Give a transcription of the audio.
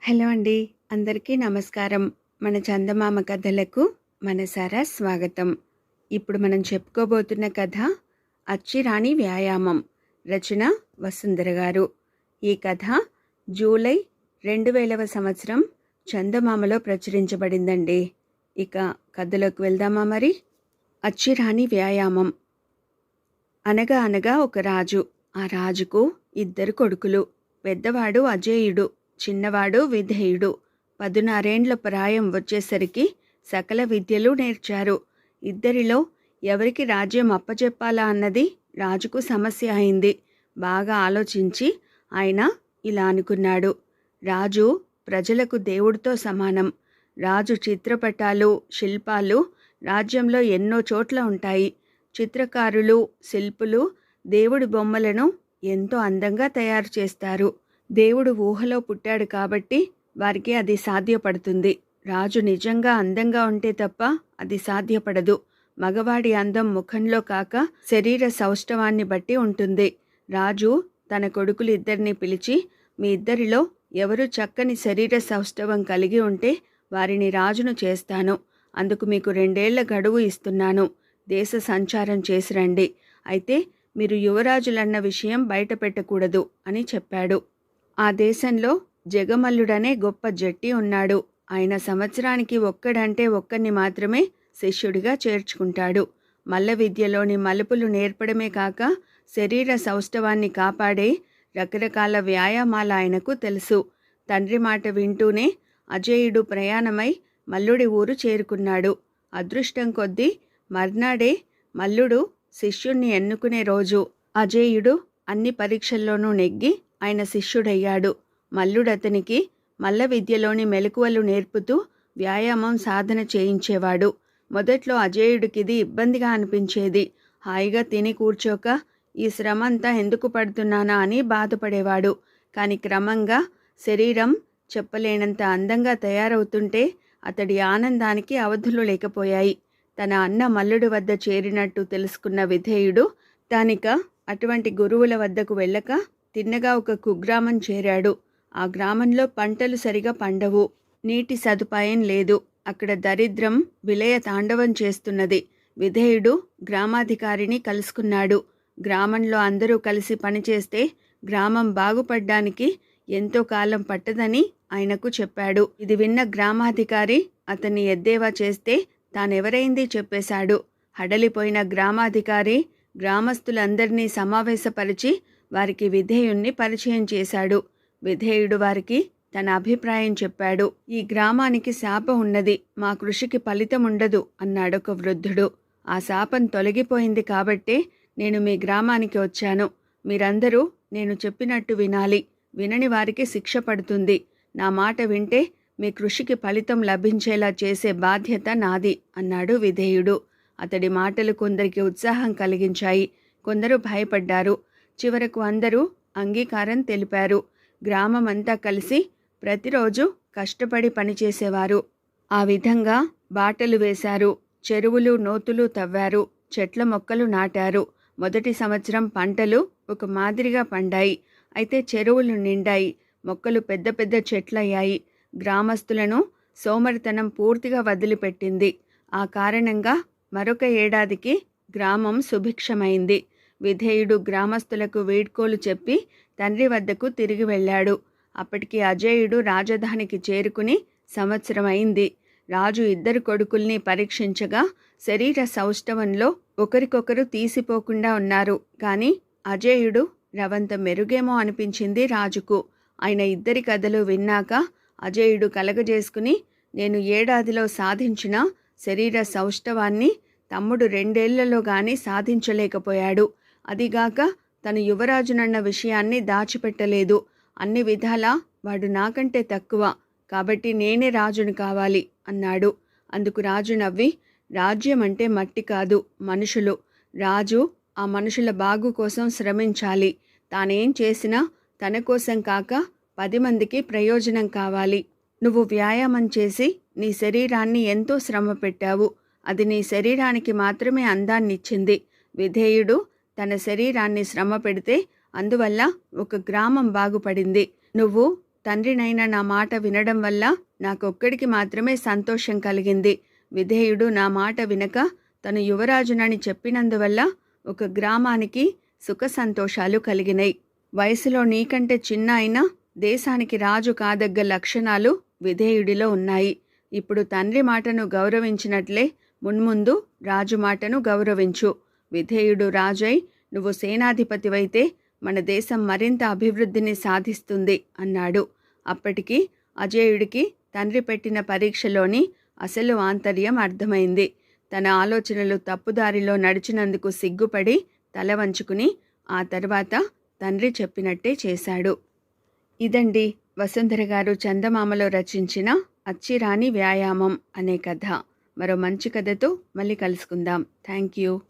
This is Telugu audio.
హలో అండి. అందరికీ నమస్కారం. మన చందమామ కథలకు మనసారా స్వాగతం. ఇప్పుడు మనం చెప్పుకోబోతున్న కథ అచ్చిరాణి వ్యాయామం. రచన వసుంధర గారు. ఈ కథ జూలై 2000వ సంవత్సరం చందమామలో ప్రచురించబడిందండి. ఇక కథలోకి వెళ్దామా మరి? అచ్చిరాణి వ్యాయామం. అనగా అనగా ఒక రాజు. ఆ రాజుకు 2 కొడుకులు. పెద్దవాడు అజేయుడు, చిన్నవాడు విధేయుడు. 16 ప్రాయం వచ్చేసరికి సకల విద్యలు నేర్చారు. ఇద్దరిలో ఎవరికి రాజ్యం అప్పచెప్పాలా అన్నది రాజుకు సమస్య అయింది. బాగా ఆలోచించి ఆయన ఇలా అనుకున్నాడు. రాజు ప్రజలకు దేవుడితో సమానం. రాజు చిత్రపటాలు, శిల్పాలు రాజ్యంలో ఎన్నో చోట్ల ఉంటాయి. చిత్రకారులు, శిల్పులు దేవుడి బొమ్మలను ఎంతో అందంగా తయారు చేస్తారు. దేవుడు ఊహలో పుట్టాడు కాబట్టి వారికి అది సాధ్యపడుతుంది. రాజు నిజంగా అందంగా ఉంటే తప్ప అది సాధ్యపడదు. మగవాడి అందం ముఖంలో కాక శరీర సౌష్ఠవాన్ని బట్టి ఉంటుంది. రాజు తన కొడుకులిద్దరినీ పిలిచి, మీ ఇద్దరిలో ఎవరు చక్కని శరీర సౌష్ఠవం కలిగి ఉంటే వారిని రాజును చేస్తాను. అందుకు మీకు 2 ఏళ్ల గడువు ఇస్తున్నాను. దేశ సంచారం చేసి రండి. అయితే మీరు యువరాజులన్న విషయం బయట పెట్టకూడదు అని చెప్పాడు. ఆ దేశంలో జగమల్లుడనే గొప్ప జట్టి ఉన్నాడు. ఆయన సంవత్సరానికి ఒక్కడంటే ఒక్కరిని మాత్రమే శిష్యుడిగా చేర్చుకుంటాడు. మల్ల విద్యలోని మలుపులు నేర్పడమే కాక శరీర సౌష్ఠవాన్ని కాపాడే రకరకాల వ్యాయామాలు ఆయనకు తెలుసు. తండ్రి మాట వింటూనే అజేయుడు ప్రయాణమై మల్లుడి ఊరు చేరుకున్నాడు. అదృష్టం కొద్దీ మర్నాడే మల్లుడు శిష్యుణ్ణి ఎన్నుకునే రోజు. అజేయుడు అన్ని పరీక్షల్లోనూ నెగ్గి ఆయన శిష్యుడయ్యాడు. మల్లుడతనికి మల్ల విద్యలోని మెలకువలు నేర్పుతూ వ్యాయామం సాధన చేయించేవాడు. మొదట్లో అజేయుడికిది ఇబ్బందిగా అనిపించేది. హాయిగా తిని కూర్చోక ఈ శ్రమ అంతా ఎందుకు పడుతున్నానా అని బాధపడేవాడు. కానీ క్రమంగా శరీరం చెప్పలేనంత అందంగా తయారవుతుంటే అతడి ఆనందానికి అవధులు లేకపోయాయి. తన అన్న మల్లుడి వద్ద చేరినట్టు తెలుసుకున్న విధేయుడు తానిక అటువంటి గురువుల వద్దకు వెళ్ళక తిన్నగా ఒక కుగ్రామం చేరాడు. ఆ గ్రామంలో పంటలు సరిగా పండవు. నీటి సదుపాయం లేదు. అక్కడ దరిద్రం విలయ తాండవం చేస్తున్నది. విధేయుడు గ్రామాధికారిని కలుసుకున్నాడు. గ్రామంలో అందరూ కలిసి పనిచేస్తే గ్రామం బాగుపడ్డానికి ఎంతో కాలం పట్టదని ఆయనకు చెప్పాడు. ఇది విన్న గ్రామాధికారి అతన్ని ఎద్దేవా చేస్తే తానెవరైంది చెప్పేశాడు. హడలిపోయిన గ్రామాధికారి గ్రామస్తులందరినీ సమావేశపరిచి వారికి విధేయుణ్ణి పరిచయం చేశాడు. విధేయుడు వారికి తన అభిప్రాయం చెప్పాడు. ఈ గ్రామానికి శాపం ఉన్నది, మా కృషికి ఫలితం ఉండదు అన్నాడొక వృద్ధుడు. ఆ శాపం తొలగిపోయింది కాబట్టే నేను మీ గ్రామానికి వచ్చాను. మీరందరూ నేను చెప్పినట్టు వినాలి. వినని వారికి శిక్ష పడుతుంది. నా మాట వింటే మీ కృషికి ఫలితం లభించేలా చేసే బాధ్యత నాది అన్నాడు విధేయుడు. అతడి మాటలు కొందరికి ఉత్సాహం కలిగించాయి, కొందరు భయపడ్డారు. చివరకు అందరూ అంగీకారం తెలిపారు. గ్రామమంతా కలిసి ప్రతిరోజు కష్టపడి పనిచేసేవారు. ఆ విధంగా బాటలు వేశారు, చెరువులు నూతులు తవ్వారు, చెట్ల మొక్కలు నాటారు. మొదటి సంవత్సరం పంటలు ఒక మాదిరిగా పండాయి. అయితే చెరువులు నిండాయి, మొక్కలు పెద్ద పెద్ద చెట్లయ్యాయి. గ్రామస్తులను సోమరితనం పూర్తిగా వదిలిపెట్టింది. ఆ కారణంగా మరొక ఏడాదికి గ్రామం సుభిక్షమైంది. విధేయుడు గ్రామస్తులకు వీడ్కోలు చెప్పి తండ్రి వద్దకు తిరిగి వెళ్ళాడు. అప్పటికి అజేయుడు రాజధానికి చేరుకుని సంవత్సరం అయింది. రాజు 2 కొడుకుల్ని పరీక్షించగా శరీర సౌష్ఠవంలో ఒకరికొకరు తీసిపోకుండా ఉన్నారు. కానీ అజేయుడు రవంత మెరుగేమో అనిపించింది రాజుకు. ఆయన 2 కథలు విన్నాక అజేయుడు కలగజేసుకుని, నేను ఏడాదిలో సాధించిన శరీర సౌష్ఠవాన్ని తమ్ముడు 2 ఏళ్లలో గాని సాధించలేకపోయాడు. అదిగాక తను యువరాజునన్న విషయాన్ని దాచిపెట్టలేదు. అన్ని విధాలా వాడు నాకంటే తక్కువ, కాబట్టి నేనే రాజును కావాలి అన్నాడు. అందుకు రాజు నవ్వి, రాజ్యం అంటే మట్టి కాదు, మనుషులు. రాజు ఆ మనుషుల బాగు కోసం శ్రమించాలి. తానేం చేసినా తన కోసం కాక 10 మందికి ప్రయోజనం కావాలి. నువ్వు వ్యాయామం చేసి నీ శరీరాన్ని ఎంతో శ్రమ పెట్టావు. అది నీ శరీరానికి మాత్రమే అందాన్నిచ్చింది. విధేయుడు తన శరీరాన్ని శ్రమ పెడితే అందువల్ల ఒక గ్రామం బాగుపడింది. నువ్వు తండ్రినైన నా మాట వినడం వల్ల నాకొక్కడికి మాత్రమే సంతోషం కలిగింది. విధేయుడు నా మాట వినక తను యువరాజునని చెప్పినందువల్ల ఒక గ్రామానికి సుఖ సంతోషాలు కలిగినాయి. వయసులో నీకంటే చిన్న అయినా దేశానికి రాజు కాదగ్గ లక్షణాలు విధేయుడిలో ఉన్నాయి. ఇప్పుడు తండ్రి మాటను గౌరవించినట్లే మున్ముందు రాజు మాటను గౌరవించు. విధేయుడు రాజై నువ్వు సేనాధిపతివైతే మన దేశం మరింత అభివృద్ధిని సాధిస్తుంది అన్నాడు. అప్పటికి అజేయుడికి తండ్రి పెట్టిన పరీక్షలోని అసలు ఆంతర్యం అర్థమైంది. తన ఆలోచనలు తప్పుదారిలో నడిచినందుకు సిగ్గుపడి తల వంచుకుని ఆ తర్వాత తండ్రి చెప్పినట్టే చేశాడు. ఇదండి వసుంధర గారు చందమామలో రచించిన అచ్చిరాణి వ్యాయామం అనే కథ. మరో మంచి కథతో మళ్ళీ కలుసుకుందాం. Thank you.